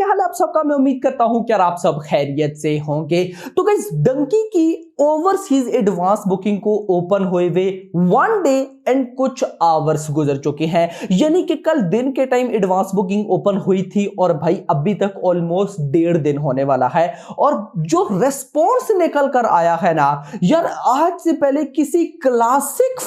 क्या हाल है आप सबका। मैं उम्मीद करता हूं कि आप सब खैरियत से होंगे। तो गाइस, डंकी की ओवरसीज एडवांस बुकिंग को ओपन हुए हुए 1 डे एंड कुछ आवर्स गुजर चुके हैं, यानी कि कल दिन के टाइम एडवांस बुकिंग ओपन हुई थी और भाई अभी तक ऑलमोस्ट 1.5 दिन होने वाला है। और जो रेस्पॉन्स निकल कर आया है ना यार, आज से पहले किसी क्लासिक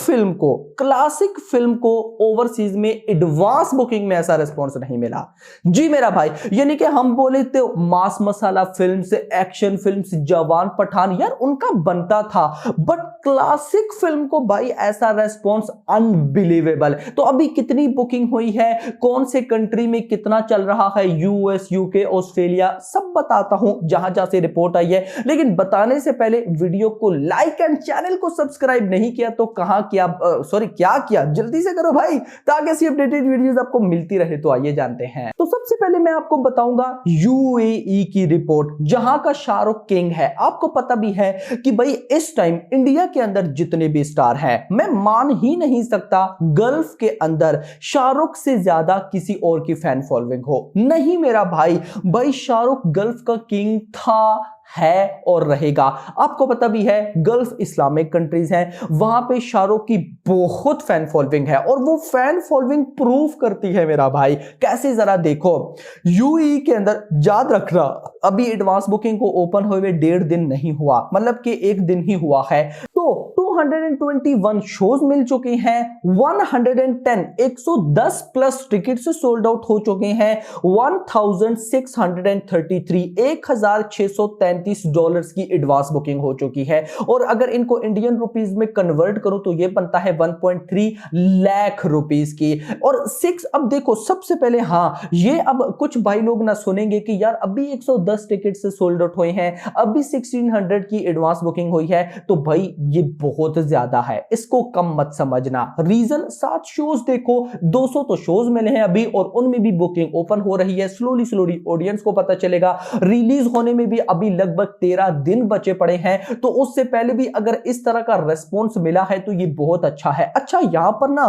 फिल्म को ओवरसीज में एडवांस बुकिंग में ऐसा रेस्पॉन्स नहीं मिला। जी मेरा भाई, यानी कि हम बोले तो मास मसाला फिल्म्स, एक्शन फिल्म्स, जवान, पठान यार उनका बनता था, बट क्लासिक फिल्म को भाई ऐसा रेस्पॉन्स अनबिलीवेबल। तो अभी कितनी बुकिंग हुई है, कौन से कंट्री में कितना चल रहा है, यूएस, यूके, ऑस्ट्रेलिया, सब बताता हूं जहां जहां से रिपोर्ट आई है। लेकिन बताने से पहले वीडियो को लाइक एंड चैनल को सब्सक्राइब नहीं किया तो क्या किया, जल्दी से करो भाई, ताकि ऐसी अपडेटेड वीडियोस आपको मिलती रहे। तो आइए जानते हैं। तो सबसे पहले मैं आपको बताऊंगा यूएई की रिपोर्ट, जहां का शाहरुख किंग है। आपको पता भी है कि भाई इस टाइम इंडिया के अंदर जितने भी स्टार हैं, मैं मान ही नहीं सकता गल्फ के अंदर शाहरुख से ज्यादा किसी और की फैन फॉलोइंग हो। नहीं मेरा भाई शाहरुख गल्फ का किंग था, है और रहेगा। आपको पता भी है गल्फ इस्लामिक कंट्रीज हैं, वहां पे शाहरुख की बहुत फैन फॉलोइंग है और वो फैन फॉलोइंग प्रूफ करती है मेरा भाई। कैसे, जरा देखो, यूएई के अंदर याद रखना अभी एडवांस बुकिंग को ओपन हुए 1.5 दिन नहीं हुआ, मतलब कि 1 दिन ही हुआ है। तो 221 शोज मिल चुके हैं, 110 प्लस टिकट्स सोल्ड आउट हो चुके हैं, 1633 $1,633 की एडवांस बुकिंग हो चुकी है। और अगर इनको इंडियन रुपीस में कन्वर्ट करो तो ये बनता है 1.3 लाख रुपीस की। और 6, अब देखो सबसे पहले, हाँ ये अब कुछ भाई लोग ना सुनेंगे कि यार अभी 110 टिकट से सोल्ड आउट हुए हैं, अभी 1600 की एडवांस बुकिंग हुई है, तो भाई ये बहुत ज्यादा है, इसको कम मत समझना। रीजन, 7 शोज देखो, 200 तो शोज मिले हैं अभी और उनमें भी बुकिंग ओपन हो रही है। स्लोली ऑडियंस को पता चलेगा, रिलीज होने में भी अभी लगभग 13 दिन बचे पड़े हैं। तो उससे पहले भी अगर इस तरह का रेस्पॉन्स मिला है तो ये बहुत अच्छा है। अच्छा, यहां पर ना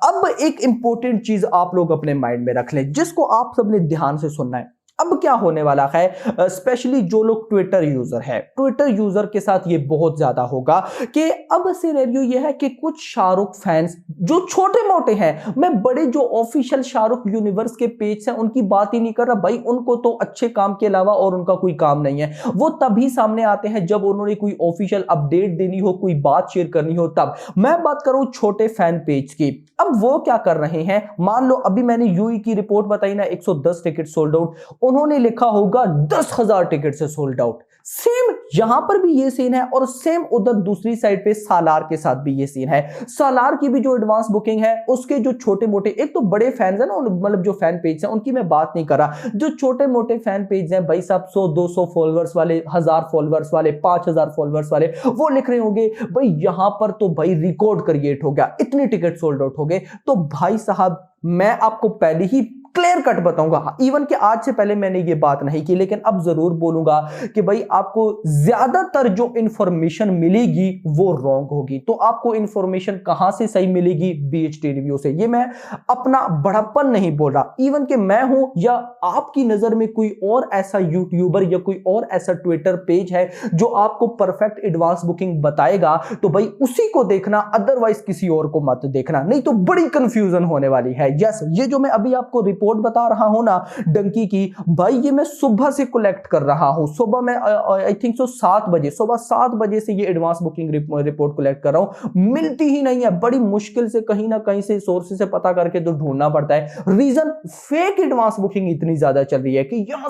अब एक इंपॉर्टेंट चीज आप लोग अपने माइंड में रख लें, जिसको आप सबने ध्यान से सुनना है। अब क्या होने वाला है, स्पेशली जो लोग ट्विटर यूजर है, ट्विटर यूजर के साथ ये बहुत ज्यादा होगा कि अब सिनेरियो ये है कि कुछ शाहरुख फैंस जो छोटे मोटे हैं, मैं बड़े जो ऑफिशियल शाहरुख यूनिवर्स के पेज हैं उनकी बात ही नहीं कर रहा भाई, उनको तो अच्छे काम के अलावा और उनका कोई काम नहीं है। वो तभी सामने आते हैं जब उन्होंने कोई ऑफिशियल अपडेट देनी हो, कोई बात शेयर करनी हो, तब। मैं बात करूं छोटे फैन पेज की। अब वो क्या कर रहे हैं, मान लो अभी मैंने यूई की रिपोर्ट बताई ना, 110 टिकट सोल्ड आउट, उन्होंने लिखा होगा 10,000 टिकट से सोल्ड आउट। सेम यहां पर भी ये सीन है और सेम उधर दूसरी साइड पे सालार के साथ भी ये सीन है। सालार की भी जो एडवांस बुकिंग है, उसके जो छोटे मोटे, एक तो बड़े फैंस हैं ना, मतलब जो फैन पेज हैं उनकी मैं बात नहीं कर रहा, जो छोटे मोटे फैन पेज हैं भाई साहब, 100-200 फॉलोअर्स वाले, 1000 फॉलोअर्स वाले, 5000 फॉलोअर्स वाले, वो लिख रहे होंगे भाई यहां पर तो भाई रिकॉर्ड क्रिएट हो गया, इतने टिकट सोल्ड आउट हो गए। तो भाई साहब मैं आपको पहले ही क्लियर कट बताऊंगा, इवन कि आज से पहले मैंने ये बात नहीं की, लेकिन अब जरूर बोलूंगा कि भाई आपको ज्यादातर जो इंफॉर्मेशन मिलेगी वो रॉन्ग होगी। तो आपको इंफॉर्मेशन कहां से सही मिलेगी, बीएचटी रिव्यू से। ये मैं अपना बड़प्पन नहीं बोल रहा, इवन कि मैं हूं या आपकी नजर में कोई और ऐसा यूट्यूबर या कोई और ऐसा ट्विटर पेज है जो आपको परफेक्ट एडवांस बुकिंग बताएगा, तो भाई उसी को देखना, अदरवाइज किसी और को मत देखना, नहीं तो बड़ी कंफ्यूजन होने वाली है। यस, ये जो मैं अभी आपको रिपोर्ट बता रहा हूं ना डंकी की, भाई ये मैं सुबह से कलेक्ट कर रहा हूं। सुबह में आई थिंक सो 7 बजे, सुबह 7 बजे से ये एडवांस बुकिंग रिपोर्ट कलेक्ट कर रहा हूं, मिलती ही नहीं है। बड़ी मुश्किल से कहीं ना कहीं से सोर्सेस से पता करके तो ढूंढना पड़ता है। रीजन, फेक एडवांस बुकिंग इतनी ज्यादा चल रही है कि यहां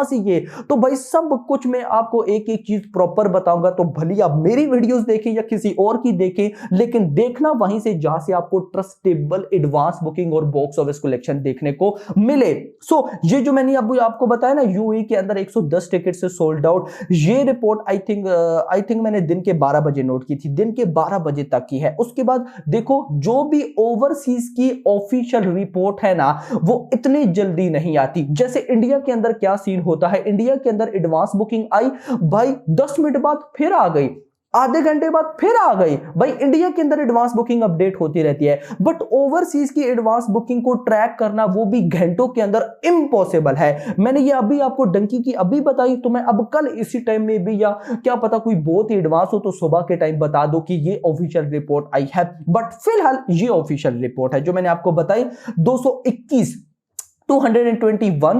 से ये, तो भाई सब कुछ मैं आपको एक एक चीज प्रॉपर बताऊंगा। तो भले आप मेरी वीडियोस देखें या किसी और की देखें, लेकिन देखना वहीं से जहां से आपको ट्रस्टेबल एडवांस बुकिंग और बॉक्स ऑफिस कलेक्शन देखने को मिले। ये जो मैंने अभी आपको बताया ना, यूएई के अंदर 110 टिकट से सोल्ड आउट, ये रिपोर्ट आई थिंक मैंने दिन के 12 बजे नोट की थी, दिन के 12 बजे तक की है। उसके बाद देखो जो भी ओवरसीज की ऑफिशियल रिपोर्ट है ना, वो इतनी जल्दी नहीं आती। जैसे इंडिया के अंदर क्या सीन होता है, इंडिया के अंदर एडवांस बुकिंग आई भाई 10 मिनट बाद फिर आ गई, आधे घंटे बाद फिर आ गई। भाई इंडिया के अंदर एडवांस बुकिंग अपडेट होती रहती है, बट ओवरसीज की एडवांस बुकिंग को ट्रैक करना वो भी घंटों के अंदर इम्पॉसिबल है। मैंने ये अभी आपको डंकी की अभी बताई, तो मैं अब कल इसी टाइम में भी, या क्या पता कोई बहुत ही एडवांस हो तो सुबह के टाइम बता दो कि ये ऑफिशियल रिपोर्ट आई है। बट फिलहाल ये ऑफिशियल रिपोर्ट है जो मैंने आपको बताई। 221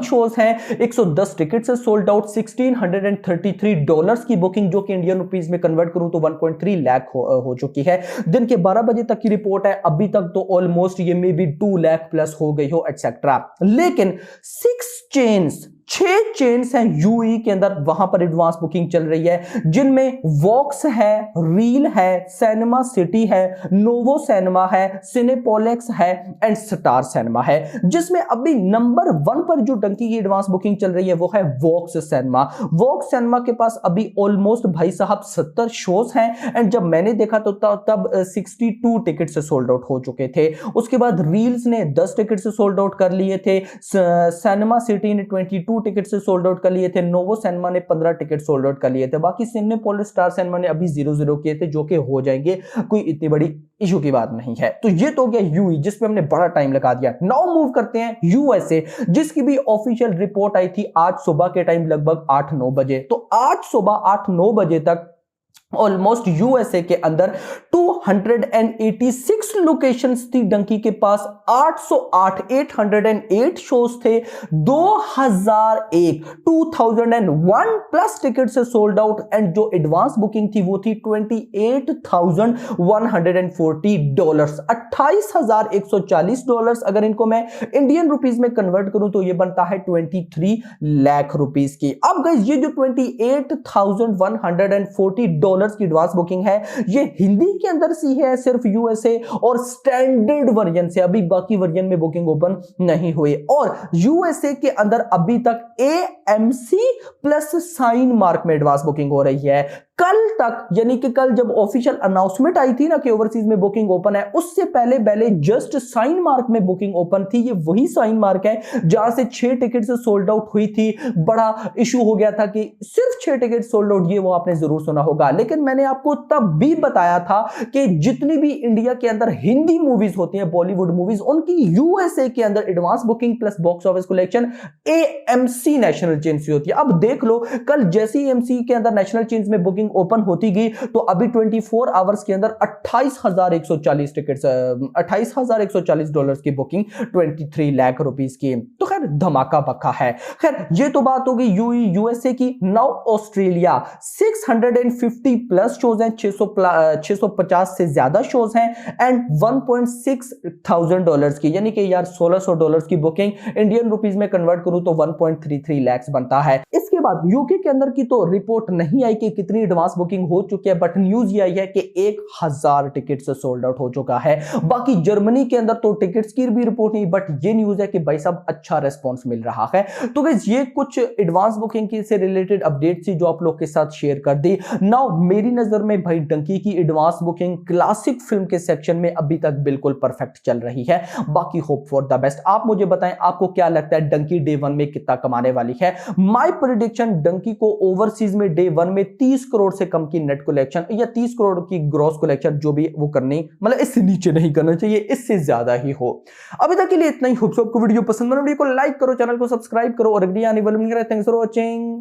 शोज हैं, 110 टिकट से सोल्ड आउट, $1633 की बुकिंग, जो कि इंडियन रुपीस में कन्वर्ट करूं तो 1.3 लाख हो चुकी है। दिन के 12 बजे तक की रिपोर्ट है, अभी तक तो ऑलमोस्ट ये मे बी 2 लाख प्लस हो गई हो एटसेट्रा। लेकिन 6 चेन्स हैं यूई के अंदर, वहां पर एडवांस बुकिंग चल रही है, जिनमें वॉक्स है, रील है, सिनेमा सिटी है, नोवो सिनेमा है, सिनेपोलेक्स है एंड स्टार सिनेमा है। जिसमें अभी नंबर 1 पर जो डंकी की एडवांस बुकिंग चल रही है वो है वॉक्स सिनेमा। वॉक्स सिनेमा के पास अभी ऑलमोस्ट भाई साहब 70 शोज हैं, एंड जब मैंने देखा तो तब 62 टिकट से सोल्ड आउट हो चुके थे। उसके बाद रील्स ने 10 टिकट से सोल्ड आउट कर लिए थे, सिनेमा सिटी ने 22 टिकट से सोल्ड आउट कर लिए थे, नोवो सिनेमा ने 15 टिकट सोल्ड आउट कर लिए थे, बाकी सिनेपोलिस स्टार सिनेमा ने अभी 0-0 किए थे, जो कि हो जाएंगे, कोई इतनी बड़ी इशू की बात नहीं है। तो ये तो गया यूई, जिस पे हमने बड़ा टाइम लगा दिया। नाउ मूव करते हैं यूएसए, जिसकी भी ऑफिशियल रिपोर्ट आई थी आज सुबह के टाइम लगभग 8-9 बजे। तो आज सुबह 8-9 बजे तक ऑलमोस्ट यूएसए के अंदर 286 लोकेशंस थी डंकी के पास, 808 शोज थे, 2001 प्लस टिकट से सोल्ड आउट, एंड जो एडवांस बुकिंग थी वो थी $28,140, $28,140। अगर इनको मैं इंडियन रुपीस में कन्वर्ट करूं तो ये बनता है 23 लाख रुपीस की। अब गाइस ये जो $28,140 की एडवांस बुकिंग है, ये हिंदी के अंदर सी है सिर्फ यूएसए, और स्टैंडर्ड वर्जन से, अभी बाकी वर्जन में बुकिंग ओपन नहीं हुई। और यूएसए के अंदर अभी तक एएमसी प्लस साइन मार्क में एडवांस बुकिंग हो रही है। कल तक, यानी कि कल जब ऑफिशियल अनाउंसमेंट आई थी ना कि ओवरसीज में बुकिंग ओपन है, उससे पहले जस्ट साइन मार्क में बुकिंग ओपन थी। ये वही साइन मार्क है जहां से 6 टिकट से सोल्ड आउट हुई थी। बड़ा इशू हो गया था कि सिर्फ 6 टिकट सोल्ड आउट, ये वो आपने जरूर सुना होगा। लेकिन मैंने आपको तब भी बताया था कि जितनी भी इंडिया के अंदर हिंदी मूवीज होती हैं, बॉलीवुड मूवीज, उनकी यूएसए के अंदर advance booking plus box office collection AMC national chain से होती है। अब देख लो, कल जैसे एएमसी के अंदर नेशनल चेन्स में बुकिंग ओपन होती गई तो अभी 24 आवर्स के अंदर 28,140 टिकट्स, $28,140 की बुकिंग, 23 लाख रुपीस की। तो खैर धमाका पक्का है। खैर ये तो बात हो गई यूएसए की। नाउ ऑस्ट्रेलिया, 650 प्लस शोज हैं, 650 से ज्यादा शोज हैं, एंड $1,600 की, यानी कि यार $1,600 की बुकिंग इंडियन रुपीस में कन्वर्ट करूं तो 1.33 लाख बनता है। इसके बाद यूके के अंदर की तो रिपोर्ट नहीं आई कि कितनी एडवांस बुकिंग हो चुकी है, बट न्यूज ये आई है कि 1000 टिकट से सोल्ड आउट हो चुका है। बाकी जर्मनी के अंदर तो टिकट्स की भी रिपोर्ट नहीं, बट ये न्यूज है कि भाई साहब अच्छा रेस्पॉन्स मिल रहा है। तो गाइस ये कुछ एडवांस बुकिंग की से रिलेटेड अपडेट थी जो आप लोग के साथ शेयर कर दी। नाउ मेरी नजर में भाई डंकी की एडवांस बुकिंग क्लासिक फिल्म के सेक्शन में अभी तक बिल्कुल परफेक्ट चल रही है। बाकी होप फॉर द बेस्ट। आप मुझे बताएं आपको क्या लगता है डंकी डे 1 में कितना कमाने वाली है। माय प्रेडिक्शन, डंकी को ओवरसीज में डे 1 में 30 करोड़ से कम की नेट कलेक्शन या 30 करोड़ की ग्रॉस कलेक्शन जो भी वो करनी, मतलब इससे नीचे नहीं करना चाहिए, इससे ज्यादा ही हो। अभी तक के लिए इतना ही। होप आपको वीडियो पसंद, वीडियो को लाइक करो, चैनल को सब्सक्राइब करो, और अगली आने वाली थैंक्स फॉर वॉचिंग।